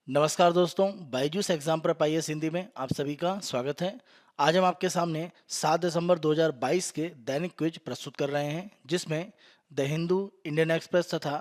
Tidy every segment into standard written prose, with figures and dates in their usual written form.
नमस्कार दोस्तों, Byju's exam prep IAS Hindi में आप सभी का स्वागत है। आज हम आपके सामने 7 दिसंबर 2022 के दैनिक क्विज प्रस्तुत कर रहे हैं, जिसमें द हिंदू, इंडियन एक्सप्रेस तथा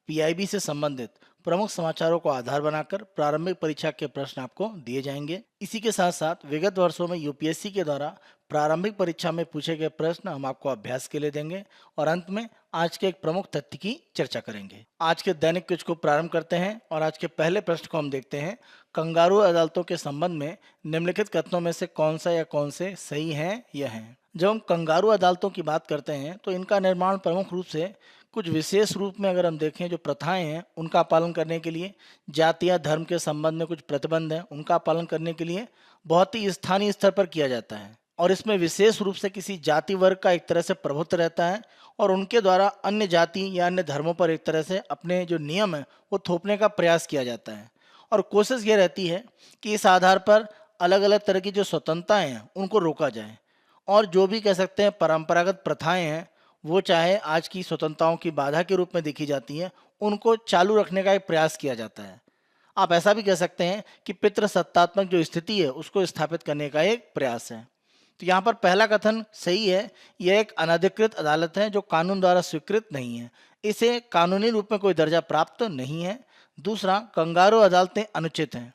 पीआईबी से संबंधित प्रमुख समाचारों को आधार बनाकर प्रारंभिक परीक्षा के प्रश्न आपको दिए जाएंगे। इसी के साथ साथ विगत वर्षों में यूपीएससी के द्वारा प्रारंभिक परीक्षा में पूछे गए प्रश्न हम आपको अभ्यास के लिए देंगे और अंत में आज के एक प्रमुख तथ्य की चर्चा करेंगे। आज के दैनिक क्विज को प्रारंभ करते हैं और आज के पहले प्रश्न को हम देखते हैं। कंगारू अदालतों के संबंध में निम्नलिखित कथनों में से कौन सा या कौन से सही हैं या हैं। जब हम कंगारू अदालतों की बात करते हैं तो इनका निर्माण प्रमुख रूप से कुछ विशेष रूप में अगर हम देखें जो प्रथाएं हैं उनका पालन करने के लिए, जाति या धर्म के संबंध में कुछ प्रतिबंध हैं उनका पालन करने के लिए बहुत ही स्थानीय स्तर पर किया जाता है और इसमें विशेष रूप से किसी जाति वर्ग का एक तरह से प्रभुत्व रहता है और उनके द्वारा अन्य जाति या अन्य धर्मों पर एक तरह से अपने जो नियम है वो थोपने का प्रयास किया जाता है और कोशिश ये रहती है कि इस आधार पर अलग अलग तरह की जो स्वतंत्रताएं हैं उनको रोका जाए और जो भी कह सकते हैं परंपरागत प्रथाएं हैं वो चाहे आज की स्वतंत्रताओं की बाधा के रूप में देखी जाती हैं, उनको चालू रखने का एक प्रयास किया जाता है। आप ऐसा भी कह सकते हैं कि पितृसत्तात्मक जो स्थिति है उसको स्थापित करने का एक प्रयास है। तो यहाँ पर पहला कथन सही है, यह एक अनधिकृत अदालत है जो कानून द्वारा स्वीकृत नहीं है, इसे कानूनी रूप में कोई दर्जा प्राप्त नहीं है। दूसरा, कंगारू अदालतें अनुचित हैं।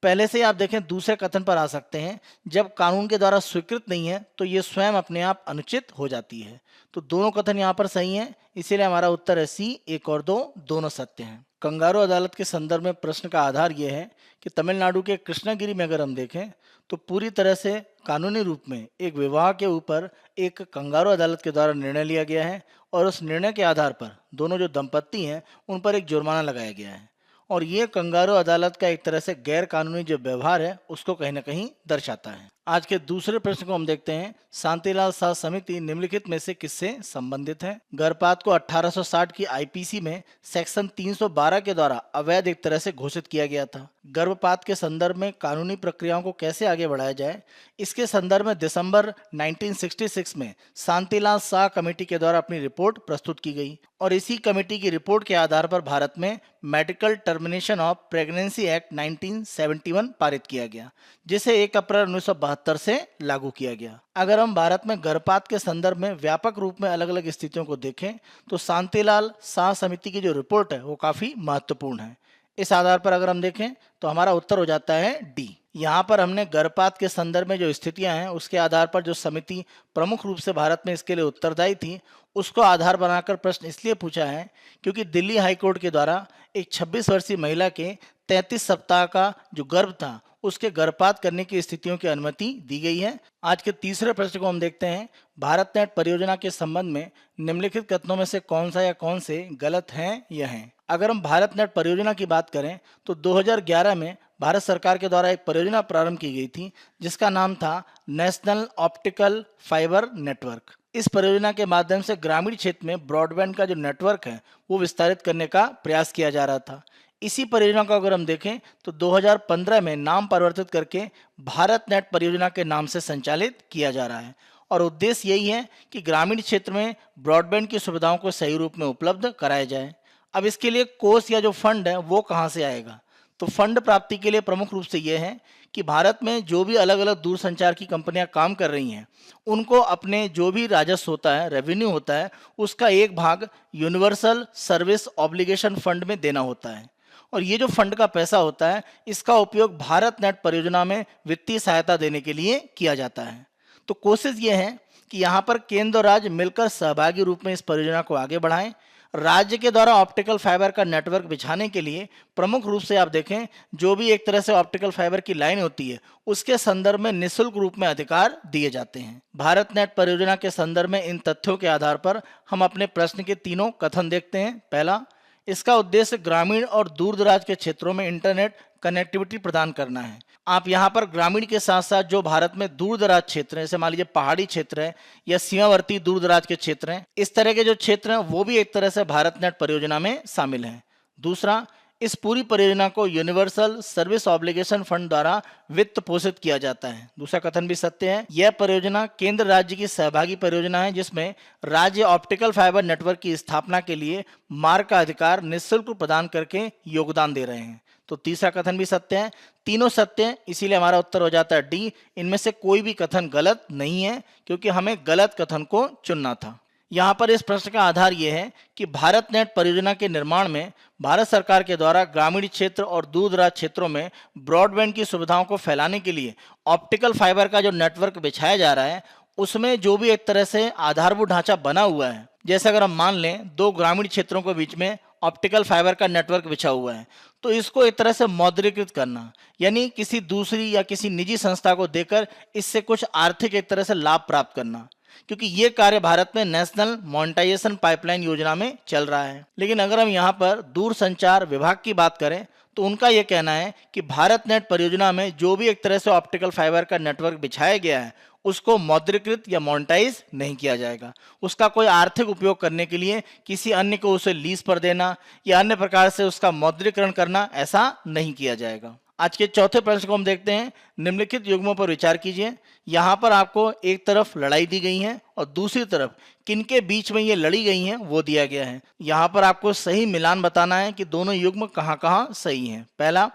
पहले से ही आप देखें दूसरे कथन पर आ सकते हैं, जब कानून के द्वारा स्वीकृत नहीं है तो ये स्वयं अपने आप अनुचित हो जाती है। तो दोनों कथन यहाँ पर सही हैं, इसीलिए हमारा उत्तर है सी। 1 और 2 दोनों सत्य हैं। कंगारू अदालत के संदर्भ में प्रश्न का आधार ये है कि तमिलनाडु के कृष्णागिरी में अगर हम देखें तो पूरी तरह से कानूनी रूप में एक विवाह के ऊपर एक कंगारू अदालत के द्वारा निर्णय लिया गया है और उस निर्णय के आधार पर दोनों जो दंपत्ति हैं उन पर एक जुर्माना लगाया गया है और ये कंगारू अदालत का एक तरह से गैर कानूनी जो व्यवहार है उसको कहीं ना कहीं दर्शाता है। आज के दूसरे प्रश्न को हम देखते हैं, शांतिलाल शाह समिति निम्नलिखित में से किससे संबंधित है। गर्भपात को 1860 की आईपीसी में सेक्शन 312 के द्वारा अवैध एक तरह से घोषित किया गया था। गर्भपात के संदर्भ में कानूनी प्रक्रियाओं को कैसे आगे बढ़ाया जाए, इसके संदर्भ में दिसंबर 1966 में शांतिलाल शाह कमेटी के द्वारा अपनी रिपोर्ट प्रस्तुत की गई और इसी कमेटी की रिपोर्ट के आधार पर भारत में medical termination of pregnancy act 1971 पारित किया गया, जिसे 1 अप्रैल 1972 से लागू किया गया। अगर हम भारत में गर्भपात के संदर्भ में व्यापक रूप में अलग अलग स्थितियों को देखें तो शांतिलाल शाह समिति की जो रिपोर्ट है वो काफी महत्वपूर्ण है। इस आधार पर अगर हम देखें तो हमारा उत्तर हो जाता है डी। यहाँ पर हमने गर्भपात के संदर्भ में जो स्थितियां हैं उसके आधार पर जो समिति प्रमुख रूप से भारत में इसके लिए उत्तरदायी थी उसको आधार बनाकर प्रश्न इसलिए पूछा है क्योंकि दिल्ली हाईकोर्ट के द्वारा एक 26 वर्षीय महिला के 33 सप्ताह का जो गर्भ था उसके गर्भपात करने की स्थितियों की अनुमति दी गई है। आज के तीसरे प्रश्न को हम देखते हैं, भारत नेट परियोजना के संबंध में निम्नलिखित कथनों में से कौन सा या कौन से गलत हैं या हैं। अगर हम भारत नेट परियोजना की बात करें तो 2011 में भारत सरकार के द्वारा एक परियोजना प्रारंभ की गई थी जिसका नाम था नेशनल ऑप्टिकल फाइबर नेटवर्क। इस परियोजना के माध्यम से ग्रामीण क्षेत्र में ब्रॉडबैंड का जो नेटवर्क है वो विस्तारित करने का प्रयास किया जा रहा था। इसी परियोजना को अगर हम देखें तो 2015 में नाम परिवर्तित करके भारत नेट परियोजना के नाम से संचालित किया जा रहा है और उद्देश्य यही है कि ग्रामीण क्षेत्र में ब्रॉडबैंड की सुविधाओं को सही रूप में उपलब्ध कराया जाए। अब इसके लिए कोष या जो फंड है वो कहाँ से आएगा, तो फंड प्राप्ति के लिए प्रमुख रूप से ये है कि भारत में जो भी अलग अलग दूरसंचार की कंपनियां काम कर रही हैं उनको अपने जो भी राजस्व होता है, रेवेन्यू होता है, उसका एक भाग यूनिवर्सल सर्विस ऑब्लिगेशन फंड में देना होता है और ये जो फंड का पैसा होता है इसका उपयोग भारत नेट परियोजना में वित्तीय सहायता देने के लिए किया जाता है। तो कोशिश ये है कि यहाँ पर केंद्र और राज्य मिलकर सहभागी रूप में इस परियोजना को आगे बढ़ाएं। राज्य के द्वारा ऑप्टिकल फाइबर का नेटवर्क बिछाने के लिए प्रमुख रूप से आप देखें जो भी एक तरह से ऑप्टिकल फाइबर की लाइन होती है उसके संदर्भ में निःशुल्क रूप में अधिकार दिए जाते हैं। भारत नेट परियोजना के संदर्भ में इन तथ्यों के आधार पर हम अपने प्रश्न के तीनों कथन देखते हैं। पहला, इसका उद्देश्य ग्रामीण और दूर दराज के क्षेत्रों में इंटरनेट कनेक्टिविटी प्रदान करना है। आप यहाँ पर ग्रामीण के साथ साथ जो भारत में दूर दराज क्षेत्र है, जैसे मान लीजिए पहाड़ी क्षेत्र है या सीमावर्ती दूर दराज के क्षेत्र हैं, इस तरह के जो क्षेत्र हैं वो भी एक तरह से भारत नेट परियोजना में शामिल हैं। दूसरा, इस पूरी परियोजना को यूनिवर्सल सर्विस ऑब्लिगेशन फंड द्वारा वित्त पोषित किया जाता है। दूसरा कथन भी सत्य है, यह परियोजना केंद्र राज्य की सहभागी परियोजना है जिसमें राज्य ऑप्टिकल फाइबर नेटवर्क की स्थापना के लिए मार्ग का अधिकार निःशुल्क प्रदान करके योगदान दे रहे हैं। तो तीसरा कथन भी सत्य है। तीनों सत्य है, इसीलिए हमारा उत्तर हो जाता है डी। इनमें से कोई भी कथन गलत नहीं है, क्योंकि हमें गलत कथन को चुनना था। यहाँ पर इस प्रश्न का आधार यह है कि भारत नेट परियोजना के निर्माण में भारत सरकार के द्वारा ग्रामीण क्षेत्र और दूर दराज क्षेत्रों में ब्रॉडबैंड की सुविधाओं को फैलाने के लिए ऑप्टिकल फाइबर का जो नेटवर्क बिछाया जा रहा है, उसमें जो भी एक तरह से आधारभूत ढांचा बना हुआ है, जैसे अगर हम मान लें दो ग्रामीण क्षेत्रों के बीच में ऑप्टिकल फाइबर का नेटवर्क बिछा हुआ है, तो इसको एक तरह से मौद्रीकृत करना, यानी किसी दूसरी या किसी निजी संस्था को देकर इससे कुछ आर्थिक एक तरह से लाभ प्राप्त करना, क्योंकि ये कार्य भारत में नेशनल मोनेटाइजेशन पाइपलाइन योजना में चल रहा है। लेकिन अगर हम यहाँ पर दूरसंचार विभाग की बात करें तो उनका यह कहना है कि भारत नेट परियोजना में जो भी एक तरह से ऑप्टिकल फाइबर का नेटवर्क बिछाया गया है उसको मौद्रीकृत या मोनेटाइज नहीं किया जाएगा। उसका कोई आर्थिक उपयोग करने के लिए किसी अन्य को उसे लीज पर देना या अन्य प्रकार से उसका मौद्रीकरण करना, ऐसा नहीं किया जाएगा। आज के चौथे प्रश्न को हम देखते हैं। निम्नलिखित युग्मों पर विचार कीजिए। यहाँ पर आपको एक तरफ लड़ाई दी गई है और दूसरी तरफ किनके बीच में ये लड़ी गई हैं वो दिया गया है। यहाँ पर आपको सही मिलान बताना है कि दोनों युग्म कहाँ कहाँ सही हैं। पहला,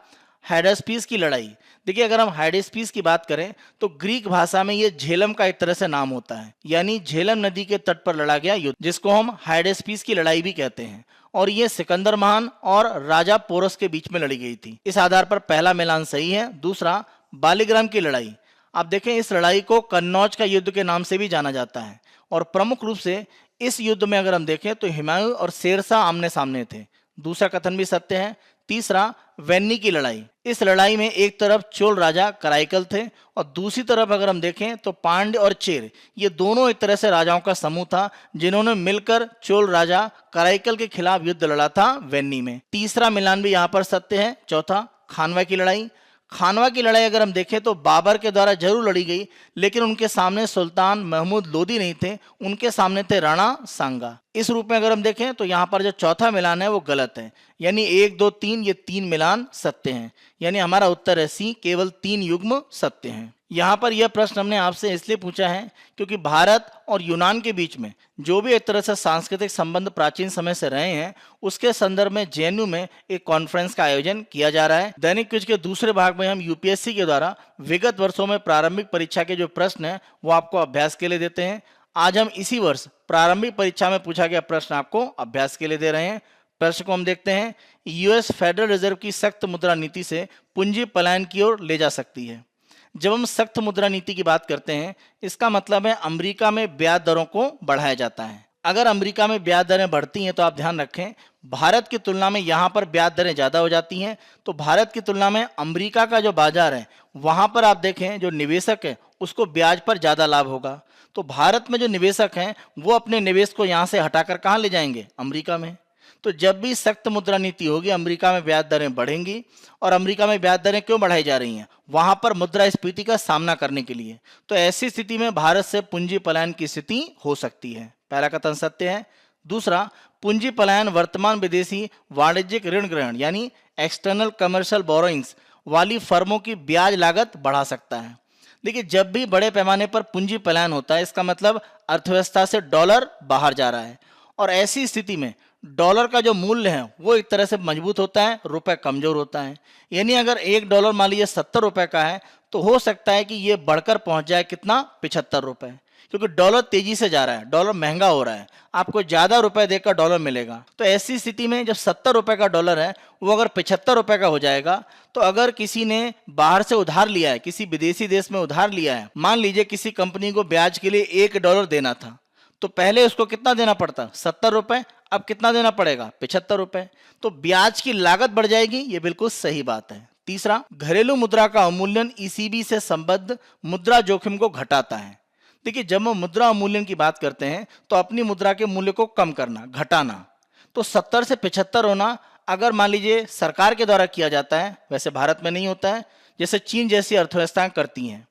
हाइडेस्पीस की लड़ाई। देखिए, अगर हम हाइडेस्पीस की बात करें तो ग्रीक भाषा में ये झेलम का एक तरह से नाम होता है, यानी झेलम नदी के तट पर लड़ा गया युद्ध, जिसको हम हाइडेस्पीस की लड़ाई भी कहते हैं। और ये सिकंदर महान और राजा पोरस के बीच में लड़ी गई थी। इस आधार पर पहला मिलान सही है। दूसरा, बालीग्राम की लड़ाई। आप देखें, इस लड़ाई को कन्नौज का युद्ध के नाम से भी जाना जाता है और प्रमुख रूप से इस युद्ध में अगर हम देखें तो हुमायूं और शेरशाह आमने सामने थे। दूसरा कथन भी सत्य है। तीसरा, वेन्नी की लड़ाई। इस लड़ाई में एक तरफ चोल राजा कराइकल थे और दूसरी तरफ अगर हम देखें तो पांड्य और चेर, ये दोनों एक तरह से राजाओं का समूह था जिन्होंने मिलकर चोल राजा कराइकल के खिलाफ युद्ध लड़ा था वेन्नी में। तीसरा मिलान भी यहाँ पर सत्य है। चौथा, खानवा की लड़ाई। खानवा की लड़ाई अगर हम देखें तो बाबर के द्वारा जरूर लड़ी गई, लेकिन उनके सामने सुल्तान महमूद लोदी नहीं थे, उनके सामने थे राणा सांगा। इस रूप में अगर हम देखें तो यहाँ पर जो चौथा मिलान है वो गलत है, यानी 1, 2, 3 ये 3 मिलान सत्य हैं, यानी हमारा उत्तर है सी, केवल 3 युग्म सत्य हैं। यहाँ पर यह प्रश्न हमने आपसे इसलिए पूछा है क्योंकि भारत और यूनान के बीच में जो भी एक तरह से सांस्कृतिक संबंध प्राचीन समय से रहे हैं, उसके संदर्भ में जेएनयू में एक कॉन्फ्रेंस का आयोजन किया जा रहा है। दैनिक क्विज के दूसरे भाग में हम यूपीएससी के द्वारा विगत वर्षों में प्रारंभिक परीक्षा के जो प्रश्न हैं वो आपको अभ्यास के लिए देते हैं। आज हम इसी वर्ष प्रारंभिक परीक्षा में पूछा गया प्रश्न आपको अभ्यास के लिए दे रहे हैं। प्रश्न को हम देखते हैं। यूएस फेडरल रिजर्व की सख्त मुद्रा नीति से पूंजी पलायन की ओर ले जा सकती है। जब हम सख्त मुद्रा नीति की बात करते हैं, इसका मतलब है अमेरिका में ब्याज दरों को बढ़ाया जाता है। अगर अमेरिका में ब्याज दरें बढ़ती हैं तो आप ध्यान रखें, भारत की तुलना में यहाँ पर ब्याज दरें ज़्यादा हो जाती हैं, तो भारत की तुलना में अमेरिका का जो बाजार है वहाँ पर आप देखें जो निवेशक है उसको ब्याज पर ज़्यादा लाभ होगा। तो भारत में जो निवेशक हैं वो अपने निवेश को यहाँ से हटाकर कहाँ ले जाएंगे? अमेरिका में। तो जब भी सख्त मुद्रा नीति होगी, अमेरिका में ब्याज दरें बढ़ेंगी। और अमेरिका में ब्याज दरें क्यों बढ़ाई जा रही हैं? वहां पर मुद्रास्फीति का सामना करने के लिए। तो ऐसी स्थिति में भारत से पूंजी पलायन की स्थिति हो सकती है। पहला कथन सत्य है। दूसरा, पूंजी पलायन वर्तमान विदेशी वाणिज्यिक ऋण ग्रहण यानी एक्सटर्नल कमर्शियल बोरोइंग्स वाली फर्मों की ब्याज लागत बढ़ा सकता है। देखिए, जब भी बड़े पैमाने पर पूंजी पलायन होता है, इसका मतलब अर्थव्यवस्था से डॉलर बाहर जा रहा है, और ऐसी स्थिति में डॉलर का जो मूल्य है वो एक तरह से मजबूत होता है, रुपए कमजोर होता है। यानी अगर $1 मान लीजिए 70 रुपए का है, तो हो सकता है कि ये बढ़कर पहुंच जाए कितना? 75 रुपए, क्योंकि डॉलर तेजी से जा रहा है, डॉलर महंगा हो रहा है, आपको ज्यादा रुपए देकर डॉलर मिलेगा। तो ऐसी स्थिति में जब 70 रुपए का डॉलर है वो अगर 75 रुपए का हो जाएगा, तो अगर किसी ने बाहर से उधार लिया है, किसी विदेशी देश में उधार लिया है, मान लीजिए किसी कंपनी को ब्याज के लिए $1 देना था, तो पहले उसको कितना देना पड़ता? 70 रुपए। अब कितना देना पड़ेगा? 75 रुपए। तो ब्याज की लागत बढ़ जाएगी, ये बिल्कुल सही बात है। तीसरा, घरेलू मुद्रा का अवमूल्यन ईसीबी से संबद्ध मुद्रा जोखिम को घटाता है। देखिए, जब हम मुद्रा अवमूल्यन की बात करते हैं तो अपनी मुद्रा के मूल्य को कम करना, घटाना। तो 70 से 75 होना अगर मान लीजिए सरकार के द्वारा किया जाता है, वैसे भारत में नहीं होता है, जैसे चीन जैसी अर्थव्यवस्थाएं करती हैं,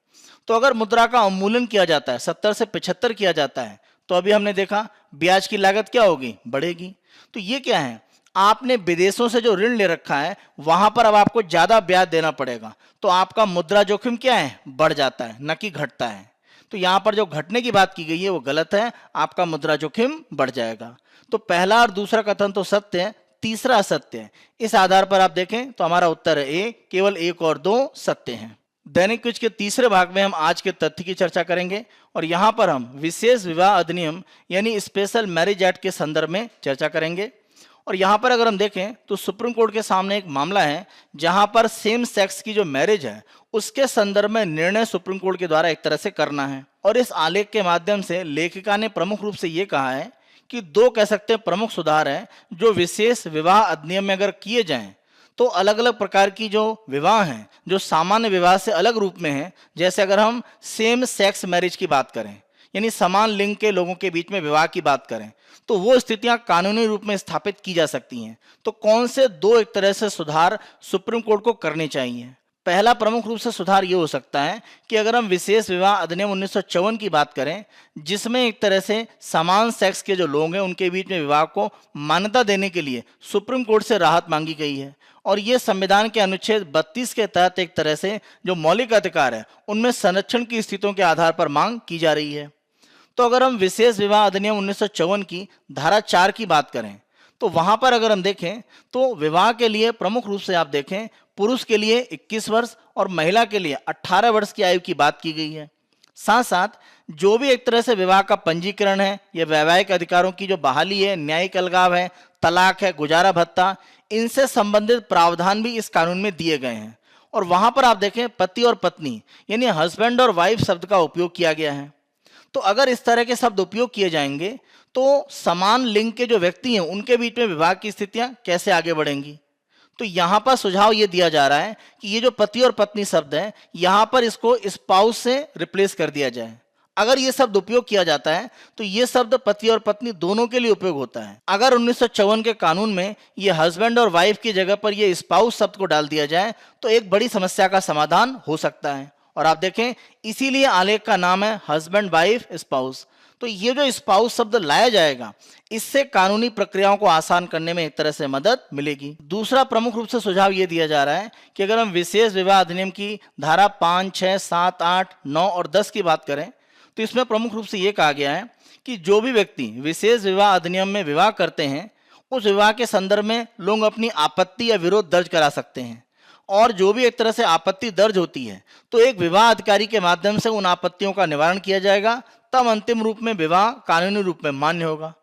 तो अगर मुद्रा का अवमूल्यन किया जाता है, 70 से 75 किया जाता है, तो अभी हमने देखा ब्याज की लागत क्या होगी? बढ़ेगी। तो ये क्या है? आपने विदेशों से जो ऋण ले रखा है वहां पर अब आपको ज्यादा ब्याज देना पड़ेगा, तो आपका मुद्रा जोखिम क्या है? बढ़ जाता है, न कि घटता है। तो यहां पर जो घटने की बात की गई है वो गलत है, आपका मुद्रा जोखिम बढ़ जाएगा। तो पहला और दूसरा कथन तो सत्य है, तीसरा असत्य है। इस आधार पर आप देखें तो हमारा उत्तर है ए, केवल 1 और 2 सत्य हैं। दैनिक क्विज के तीसरे भाग में हम आज के तथ्य की चर्चा करेंगे और यहाँ पर हम विशेष विवाह अधिनियम यानी स्पेशल मैरिज एक्ट के संदर्भ में चर्चा करेंगे। और यहाँ पर अगर हम देखें तो सुप्रीम कोर्ट के सामने एक मामला है जहाँ पर सेम सेक्स की जो मैरिज है उसके संदर्भ में निर्णय सुप्रीम कोर्ट के द्वारा एक तरह से करना है। और इस आलेख के माध्यम से लेखिका ने प्रमुख रूप से ये कहा है कि दो कह सकते हैं प्रमुख सुधार हैं जो विशेष विवाह अधिनियम में अगर किए जाएं तो अलग अलग प्रकार की जो विवाह हैं जो सामान्य विवाह से अलग रूप में हैं, जैसे अगर हम सेम सेक्स मैरिज की बात करें यानी समान लिंग के लोगों के बीच में विवाह की बात करें तो वो स्थितियां कानूनी रूप में स्थापित की जा सकती हैं। तो कौन से दो एक तरह से सुधार सुप्रीम कोर्ट को करने चाहिए? पहला प्रमुख रूप से सुधार ये हो सकता है कि अगर हम विशेष विवाह अधिनियम 1954 की बात करें जिसमें एक तरह से समान सेक्स के जो लोग हैं उनके बीच में विवाह को मान्यता देने के लिए सुप्रीम कोर्ट से राहत मांगी गई है और ये संविधान के अनुच्छेद 32 के तहत एक तरह से जो मौलिक अधिकार है उनमें संरक्षण की स्थितियों के आधार पर मांग की जा रही है। तो अगर हम विशेष विवाह अधिनियम 1954 की धारा 4 की बात करें तो वहां पर अगर हम देखें तो विवाह के लिए प्रमुख रूप से आप देखें पुरुष के लिए 21 वर्ष और महिला के लिए 18 वर्ष की आयु की बात की गई है। साथ साथ जो भी एक तरह से विवाह का पंजीकरण है या वैवाहिक अधिकारों की जो बहाली है, न्यायिक अलगाव है, तलाक है, गुजारा भत्ता, इनसे संबंधित प्रावधान भी इस कानून में दिए गए हैं। और वहां पर आप देखें पति और पत्नी यानी हस्बैंड और वाइफ शब्द का उपयोग किया गया है। तो अगर इस तरह के शब्द उपयोग किए जाएंगे तो समान लिंग के जो व्यक्ति हैं उनके बीच में विवाह की स्थितियां कैसे आगे बढ़ेंगी? तो यहाँ पर सुझाव ये दिया जा रहा है कि ये जो पति और पत्नी शब्द है यहाँ पर इसको स्पाउस से रिप्लेस कर दिया जाए। अगर ये शब्द उपयोग किया जाता है तो ये शब्द पति और पत्नी दोनों के लिए उपयोग होता है। अगर 1954 के कानून में ये हस्बैंड और वाइफ की जगह पर ये स्पाउस शब्द को डाल दिया जाए तो एक बड़ी समस्या का समाधान हो सकता है। और आप देखें इसीलिए आलेख का नाम है हस्बैंड वाइफ स्पाउस। तो ये जो स्पाउस शब्द लाया जाएगा इससे कानूनी प्रक्रियाओं को आसान करने में एक तरह से मदद मिलेगी। दूसरा प्रमुख रूप से सुझाव ये दिया जा रहा है कि अगर हम विशेष विवाह अधिनियम की धारा 5, 6, 7, 8, 9 और 10 की बात करें तो इसमें प्रमुख रूप से ये कहा गया है कि जो भी व्यक्ति विशेष विवाह अधिनियम में विवाह करते हैं उस विवाह के संदर्भ में लोग अपनी आपत्ति या विरोध दर्ज करा सकते हैं और जो भी एक तरह से आपत्ति दर्ज होती है तो एक विवाह अधिकारी के माध्यम से उन आपत्तियों का निवारण किया जाएगा, तब अंतिम रूप में विवाह कानूनी रूप में मान्य होगा।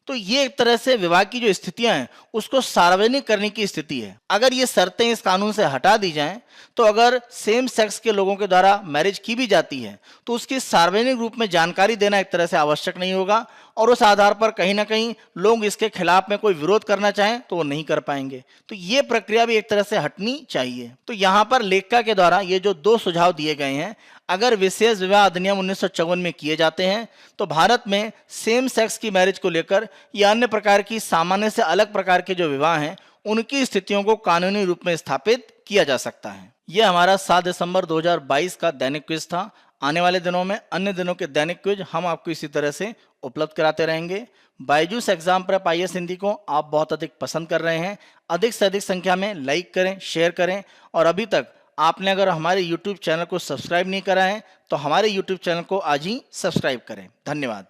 तो ये एक तरह से विवाह की जो स्थितियां हैं उसको सार्वजनिक करने की स्थिति है। अगर ये शर्तें इस कानून से हटा दी जाएं तो अगर सेम सेक्स के लोगों के द्वारा मैरिज की भी जाती है तो उसकी सार्वजनिक रूप में जानकारी देना एक तरह से आवश्यक नहीं होगा और उस आधार पर कहीं ना कहीं लोग इसके खिलाफ में कोई विरोध करना चाहें तो वो नहीं कर पाएंगे। तो ये प्रक्रिया भी एक तरह से हटनी चाहिए। तो यहाँ पर लेखिका के द्वारा ये जो दो सुझाव दिए गए हैं अगर विशेष विवाह अधिनियम 1954 में किए जाते हैं तो भारत में सेम सेक्स की मैरिज को लेकर या अन्य प्रकार की सामान्य से अलग प्रकार के जो विवाह हैं उनकी स्थितियों को कानूनी रूप में स्थापित किया जा सकता है। यह हमारा 7 दिसंबर 2022 का दैनिक क्विज था। आने वाले दिनों में अन्य दिनों के दैनिक क्विज हम आपको इसी तरह से उपलब्ध कराते रहेंगे। Byju's exam prep IAS Hindi को आप बहुत अधिक पसंद कर रहे हैं। अधिक से अधिक संख्या में लाइक करें, शेयर करें और अभी तक आपने अगर हमारे YouTube चैनल को सब्सक्राइब नहीं करा है तो हमारे YouTube चैनल को आज ही सब्सक्राइब करें। धन्यवाद।